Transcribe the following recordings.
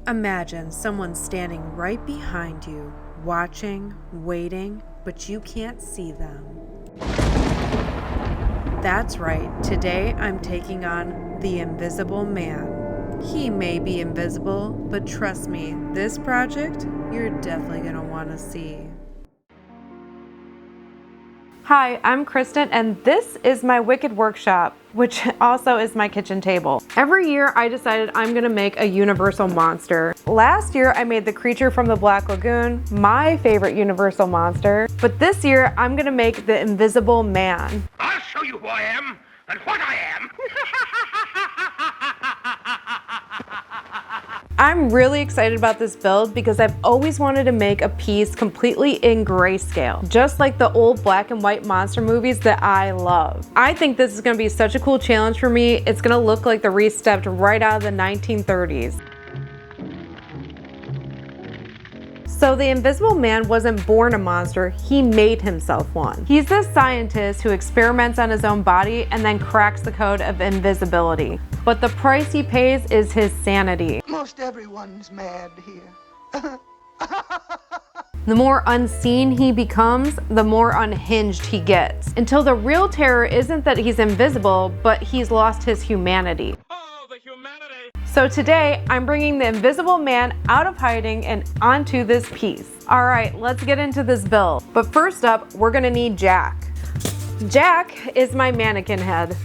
Imagine someone standing right behind you, watching, waiting, but you can't see them. That's right, today I'm taking on the Invisible Man. He may be invisible, but trust me, this project you're definitely going to want to see. Hi, I'm Kristen, and this is my Wicked Workshop, which also is my kitchen table. Every year I decided I'm gonna make a universal monster. Last year I made the creature from the Black Lagoon, my favorite universal monster, but this year I'm gonna make the Invisible Man. I'll show you who I am and what I am. I'm really excited about this build because I've always wanted to make a piece completely in grayscale, just like the old black and white monster movies that I love. I think this is gonna be such a cool challenge for me. It's gonna look like the Wreath stepped right out of the 1930s. So the Invisible Man wasn't born a monster, he made himself one. He's this scientist who experiments on his own body and then cracks the code of invisibility. But the price he pays is his sanity. Most everyone's mad here. The more unseen he becomes, the more unhinged he gets. Until the real terror isn't that he's invisible, but he's lost his humanity. Oh, the humanity. So today, I'm bringing the Invisible Man out of hiding and onto this piece. All right, let's get into this build. But first up, we're gonna need Jack. Jack is my mannequin head,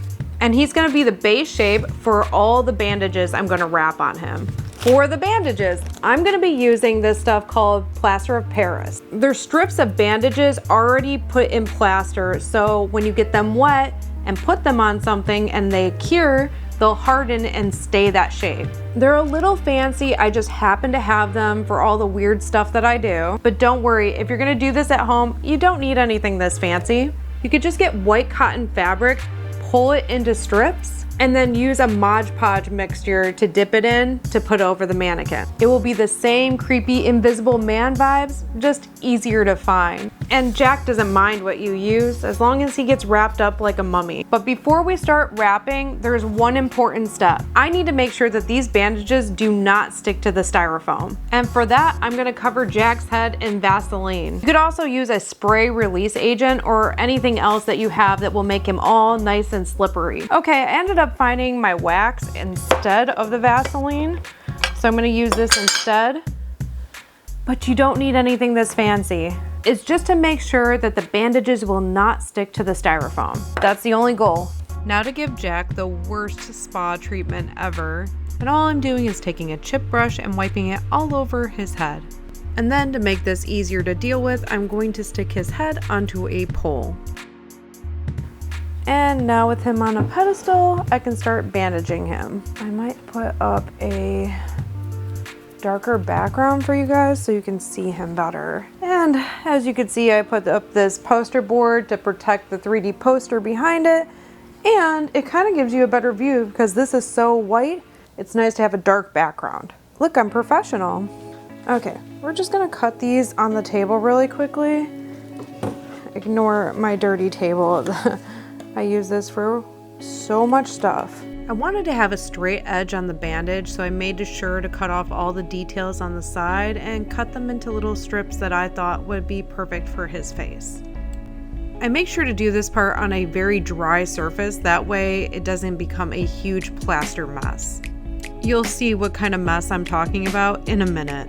and he's gonna be the base shape for all the bandages I'm gonna wrap on him. For the bandages, I'm gonna be using this stuff called plaster of Paris. They're strips of bandages already put in plaster, so when you get them wet and put them on something and they cure, they'll harden and stay that shape. They're a little fancy, I just happen to have them for all the weird stuff that I do. But don't worry, if you're gonna do this at home, you don't need anything this fancy. You could just get white cotton fabric, pull it into strips, and then use a Mod Podge mixture to dip it in to put over the mannequin. It will be the same creepy Invisible Man vibes, just easier to find. And Jack doesn't mind what you use as long as he gets wrapped up like a mummy. But before we start wrapping, there's one important step. I need to make sure that these bandages do not stick to the styrofoam. And for that, I'm gonna cover Jack's head in Vaseline. You could also use a spray release agent or anything else that you have that will make him all nice and slippery. Okay, I ended up finding my wax instead of the Vaseline, so I'm gonna use this instead. But you don't need anything this fancy. It's just to make sure that the bandages will not stick to the styrofoam. That's the only goal. Now to give Jack the worst spa treatment ever, and all I'm doing is taking a chip brush and wiping it all over his head. And then to make this easier to deal with, I'm going to stick his head onto a pole. And now with him on a pedestal, I can start bandaging him. I might put up a darker background for you guys so you can see him better. And as you can see, I put up this poster board to protect the 3D poster behind it. And it kind of gives you a better view because this is so white, it's nice to have a dark background. Look, I'm professional. Okay, we're just gonna cut these on the table really quickly. Ignore my dirty table. I use this for so much stuff. I wanted to have a straight edge on the bandage, so I made sure to cut off all the details on the side and cut them into little strips that I thought would be perfect for his face. I make sure to do this part on a very dry surface, that way it doesn't become a huge plaster mess. You'll see what kind of mess I'm talking about in a minute.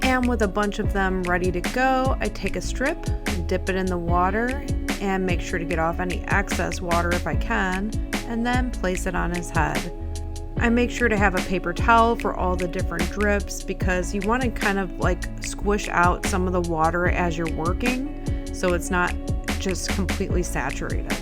And with a bunch of them ready to go, I take a strip, dip it in the water, and make sure to get off any excess water if I can, and then place it on his head. I make sure to have a paper towel for all the different drips because you want to kind of like squish out some of the water as you're working so it's not just completely saturated.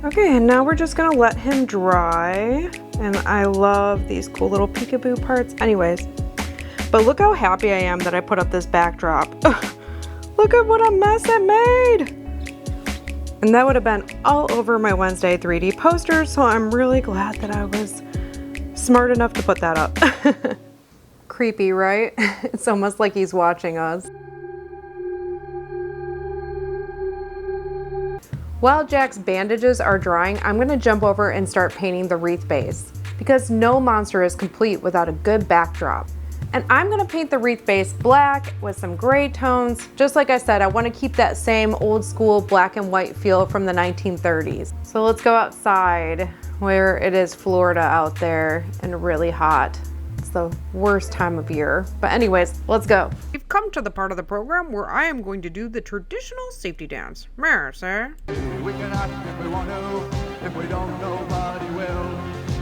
Okay, and now we're just gonna let him dry. And I love these cool little peekaboo parts. Anyways, but look how happy I am that I put up this backdrop. Look at what a mess it made. And that would have been all over my Wednesday 3D poster, so I'm really glad that I was smart enough to put that up. Creepy, right? It's almost like he's watching us. While Jack's bandages are drying, I'm gonna jump over and start painting the wreath base because no monster is complete without a good backdrop. And I'm gonna paint the wreath base black with some gray tones. Just like I said, I wanna keep that same old school black and white feel from the 1930s. So let's go outside where it is Florida out there and really hot. It's the worst time of year. But anyways, let's go. We've come to the part of the program where I am going to do the traditional safety dance. Mer, sir. We can act if we want to, if we don't, nobody will.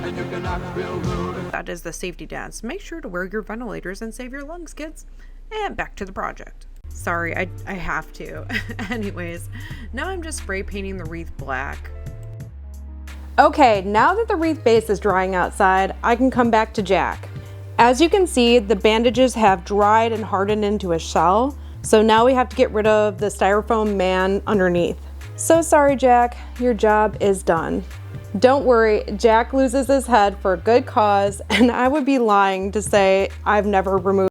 And you can act real rude. That is the safety dance. Make sure to wear your ventilators and save your lungs, kids. And back to the project. Sorry, I have to. Anyways, now I'm just spray painting the wreath black. Okay, now that the wreath base is drying outside, I can come back to Jack. As you can see, the bandages have dried and hardened into a shell. So now we have to get rid of the styrofoam man underneath. So sorry, Jack, your job is done. Don't worry, Jack loses his head for a good cause, and I would be lying to say I've never removed.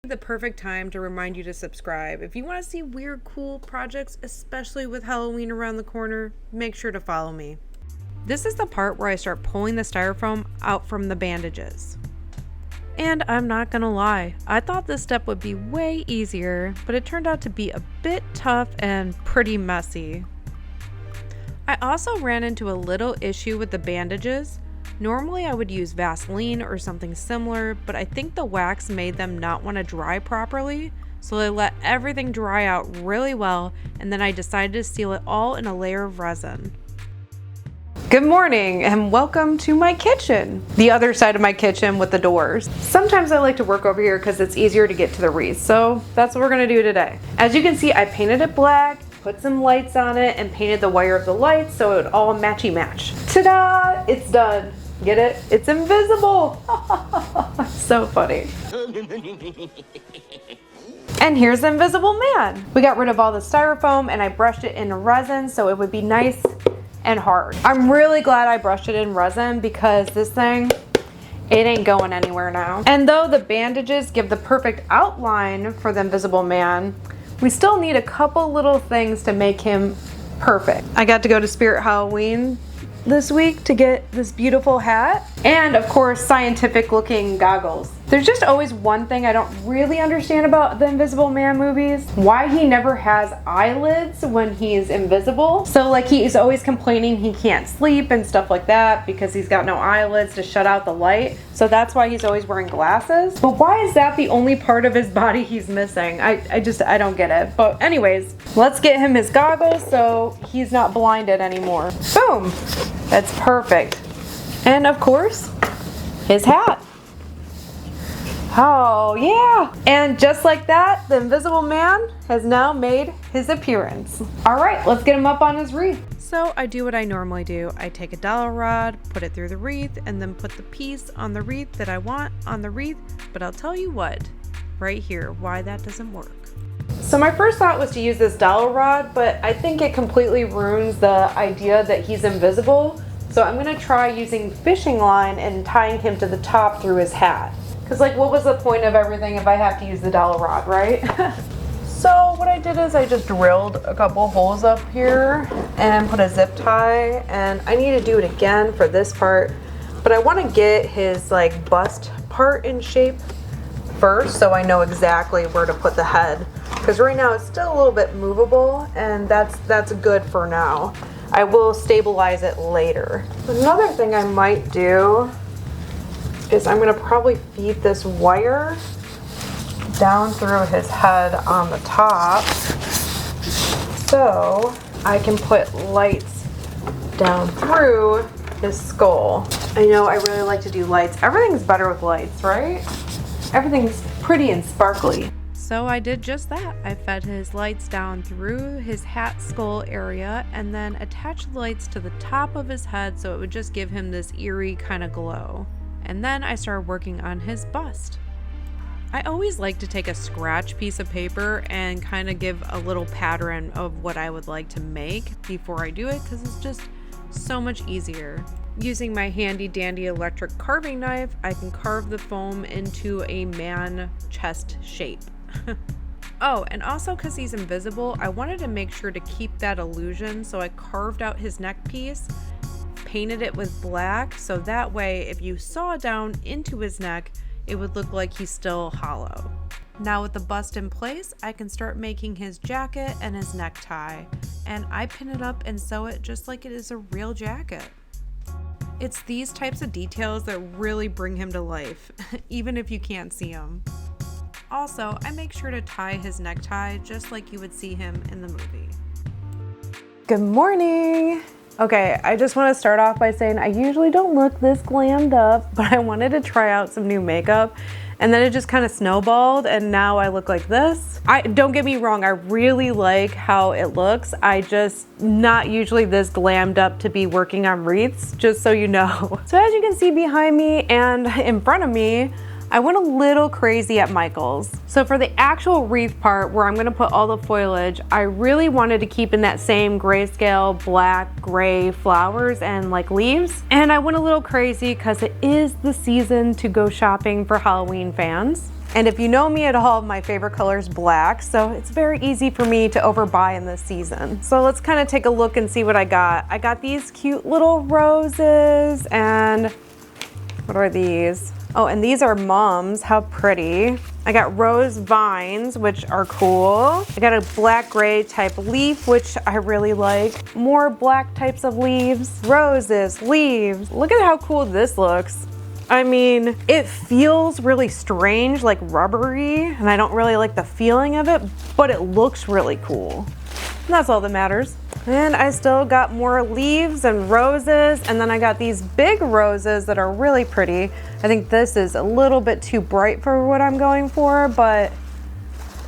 The perfect time to remind you to subscribe. If you want to see weird, cool projects, especially with Halloween around the corner, make sure to follow me. This is the part where I start pulling the styrofoam out from the bandages. And I'm not gonna lie, I thought this step would be way easier, but it turned out to be a bit tough and pretty messy. I also ran into a little issue with the bandages. Normally I would use Vaseline or something similar, but I think the wax made them not want to dry properly, so I let everything dry out really well, and then I decided to seal it all in a layer of resin. Good morning and welcome to my kitchen. The other side of my kitchen with the doors. Sometimes I like to work over here because it's easier to get to the wreath, so that's what we're gonna do today. As you can see, I painted it black, put some lights on it, and painted the wire of the lights so it would all matchy match. Ta-da! It's done. Get it? It's invisible. So funny. And here's the Invisible Man. We got rid of all the styrofoam and I brushed it in resin so it would be nice and hard. I'm really glad I brushed it in resin because this thing, it ain't going anywhere now. And though the bandages give the perfect outline for the Invisible Man, we still need a couple little things to make him perfect. I got to go to Spirit Halloween this week to get this beautiful hat and of course scientific looking goggles. There's just always one thing I don't really understand about the Invisible Man movies. Why he never has eyelids when he's invisible. So like he's always complaining he can't sleep and stuff like that because he's got no eyelids to shut out the light. So that's why he's always wearing glasses. But why is that the only part of his body he's missing? I don't get it. But anyways, let's get him his goggles so he's not blinded anymore. Boom! That's perfect. And of course, his hat. Oh yeah! And just like that, the Invisible Man has now made his appearance. All right, let's get him up on his wreath. So I do what I normally do. I take a dowel rod, put it through the wreath, and then put the piece on the wreath that I want on the wreath. But I'll tell you what, right here, why that doesn't work. So my first thought was to use this dowel rod, but I think it completely ruins the idea that he's invisible. So I'm gonna try using fishing line and tying him to the top through his hat. Because like, what was the point of everything if I have to use the dowel rod, right? So what I did is I just drilled a couple holes up here and put a zip tie, and I need to do it again for this part, but I want to get his like bust part in shape first so I know exactly where to put the head, because right now it's still a little bit movable, and that's good for now. I will stabilize it later. Another thing I might do is I'm gonna probably feed this wire down through his head on the top so I can put lights down through his skull. I know I really like to do lights. Everything's better with lights, right? Everything's pretty and sparkly. So I did just that. I fed his lights down through his hat skull area and then attached the lights to the top of his head so it would just give him this eerie kind of glow. And then I started working on his bust. I always like to take a scratch piece of paper and kind of give a little pattern of what I would like to make before I do it because it's just so much easier. Using my handy dandy electric carving knife, I can carve the foam into a man chest shape. Oh, and also because he's invisible, I wanted to make sure to keep that illusion, so I carved out his neck piece, painted it with black, so that way if you saw down into his neck, it would look like he's still hollow. Now with the bust in place, I can start making his jacket and his necktie, and I pin it up and sew it just like it is a real jacket. It's these types of details that really bring him to life, even if you can't see him. Also, I make sure to tie his necktie just like you would see him in the movie. Good morning! Okay, I just want to start off by saying I usually don't look this glammed up, but I wanted to try out some new makeup and then it just kind of snowballed and now I look like this. Don't get me wrong, I really like how it looks. I just not usually this glammed up to be working on wreaths, just so you know. So as you can see behind me and in front of me, I went a little crazy at Michael's. So for the actual wreath part where I'm gonna put all the foliage, I really wanted to keep in that same grayscale, black, gray flowers and like leaves. And I went a little crazy because it is the season to go shopping for Halloween fans. And if you know me at all, my favorite color is black, so it's very easy for me to overbuy in this season. So let's kind of take a look and see what I got. I got these cute little roses and what are these? Oh, and these are mums, how pretty. I got rose vines, which are cool. I got a black gray type leaf, which I really like. More black types of leaves, roses, leaves. Look at how cool this looks. I mean, it feels really strange, like rubbery, and I don't really like the feeling of it, but it looks really cool. And that's all that matters. And I still got more leaves and roses, and then I got these big roses that are really pretty. I think this is a little bit too bright for what I'm going for, but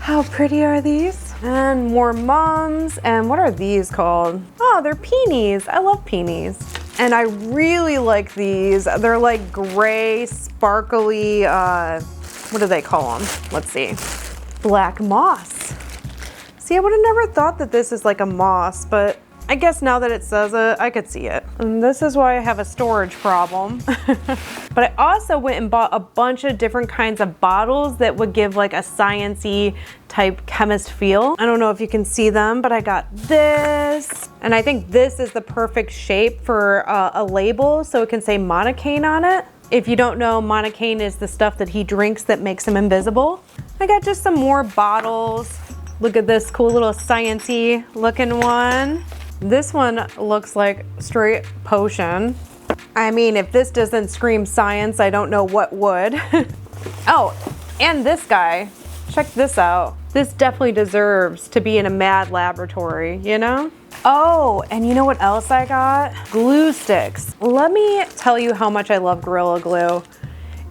how pretty are these? And more mums, and what are these called? Oh, they're peonies. I love peonies. And I really like these. They're like gray, sparkly, what do they call them? Let's see. Black moss. See, I would have never thought that this is like a moss, but I guess now that it says it, I could see it. And this is why I have a storage problem. But I also went and bought a bunch of different kinds of bottles that would give like a science-y type chemist feel. I don't know if you can see them, but I got this. And I think this is the perfect shape for a label, so it can say Monocane on it. If you don't know, Monocane is the stuff that he drinks that makes him invisible. I got just some more bottles. Look at this cool little science-y looking one. This one looks like straight potion. I mean, if this doesn't scream science, I don't know what would. Oh, and this guy, check this out. This definitely deserves to be in a mad laboratory, you know? Oh, and you know what else I got? Glue sticks. Let me tell you how much I love Gorilla Glue.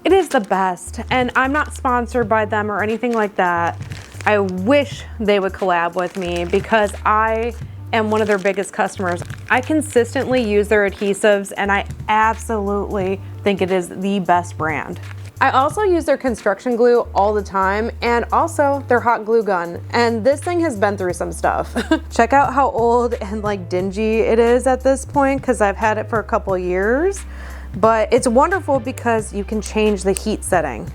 It is the best, and I'm not sponsored by them or anything like that. I wish they would collab with me because I am one of their biggest customers. I consistently use their adhesives and I absolutely think it is the best brand. I also use their construction glue all the time and also their hot glue gun. And this thing has been through some stuff. Check out how old and like dingy it is at this point because I've had it for a couple years. But it's wonderful because you can change the heat setting.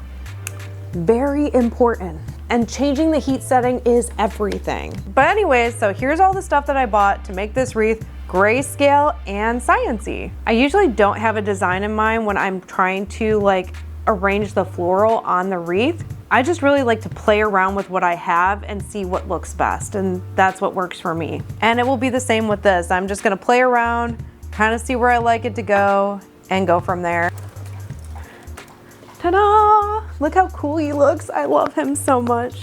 Very important. And changing the heat setting is everything. But anyways, so here's all the stuff that I bought to make this wreath grayscale and science-y. I usually don't have a design in mind when I'm trying to like arrange the floral on the wreath. I just really like to play around with what I have and see what looks best, and that's what works for me. And it will be the same with this. I'm just gonna play around, kind of see where I like it to go, and go from there. Ta-da! Look how cool he looks. I love him so much.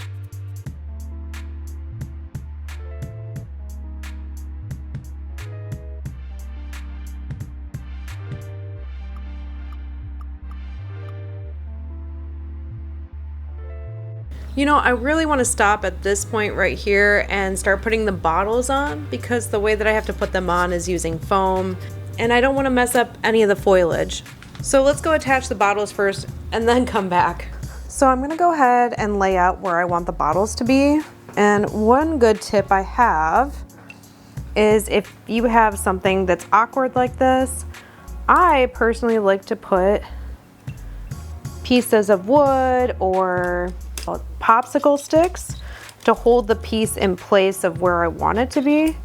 You know, I really want to stop at this point right here and start putting the bottles on, because the way that I have to put them on is using foam, and I don't want to mess up any of the foliage. So let's go attach the bottles first and then come back. So I'm going to go ahead and lay out where I want the bottles to be. And one good tip I have is if you have something that's awkward like this, I personally like to put pieces of wood or popsicle sticks to hold the piece in place of where I want it to be.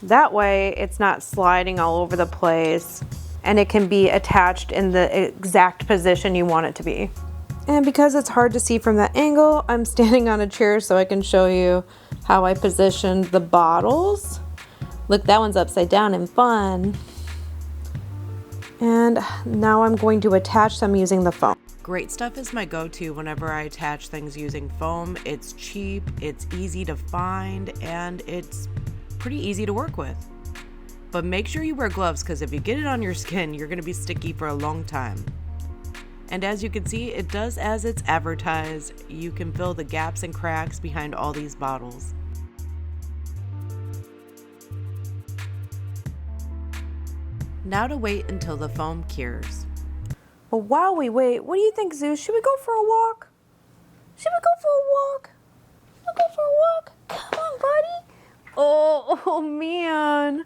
That way it's not sliding all over the place and it can be attached in the exact position you want it to be. And because it's hard to see from that angle, I'm standing on a chair so I can show you how I positioned the bottles. Look, that one's upside down and fun. And now I'm going to attach them using the foam. Great Stuff is my go-to whenever I attach things using foam. It's cheap, it's easy to find, and it's pretty easy to work with. But make sure you wear gloves, because if you get it on your skin, you're going to be sticky for a long time. And as you can see, it does as it's advertised. You can fill the gaps and cracks behind all these bottles. Now to wait until the foam cures. Well, while we wait, what do you think, Zeus? Should we go for a walk? Should we go for a walk? Should we go for a walk? Come on, buddy. Oh man.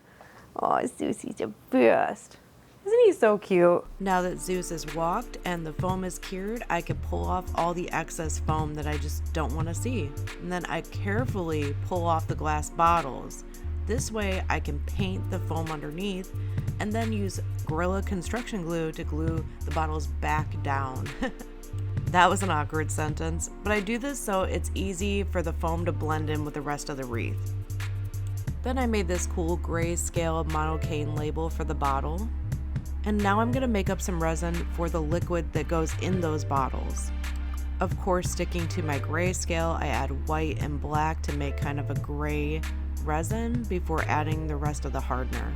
Oh, Zeus, he's the best. Isn't he so cute? Now that Zeus is walked and the foam is cured, I can pull off all the excess foam that I just don't want to see. And then I carefully pull off the glass bottles. This way I can paint the foam underneath and then use Gorilla construction glue to glue the bottles back down. That was an awkward sentence, but I do this so it's easy for the foam to blend in with the rest of the wreath. Then I made this cool grayscale Monocane label for the bottle. And now I'm gonna make up some resin for the liquid that goes in those bottles. Of course, sticking to my grayscale, I add white and black to make kind of a gray resin before adding the rest of the hardener.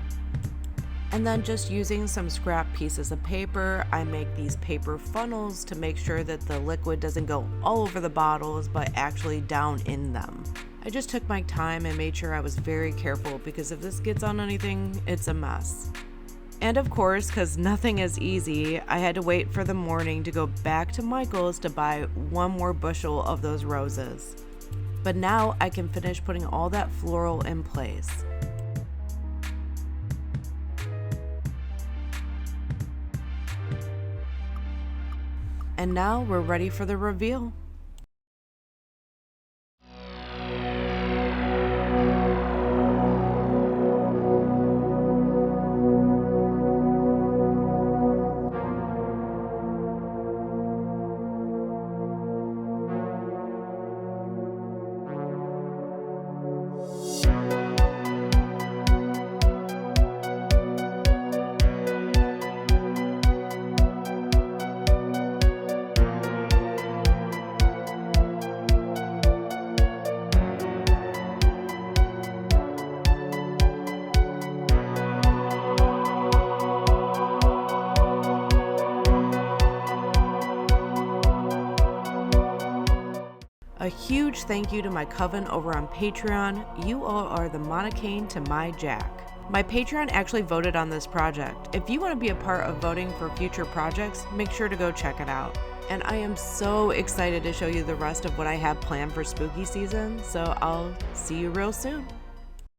And then just using some scrap pieces of paper, I make these paper funnels to make sure that the liquid doesn't go all over the bottles, but actually down in them. I just took my time and made sure I was very careful, because if this gets on anything, it's a mess. And of course, because nothing is easy, I had to wait for the morning to go back to Michael's to buy one more bushel of those roses. But now I can finish putting all that floral in place. And now we're ready for the reveal. A huge thank you to my coven over on Patreon. You all are the Monocane to my Jack. My Patreon actually voted on this project. If you want to be a part of voting for future projects, make sure to go check it out. And I am so excited to show you the rest of what I have planned for spooky season, so I'll see you real soon.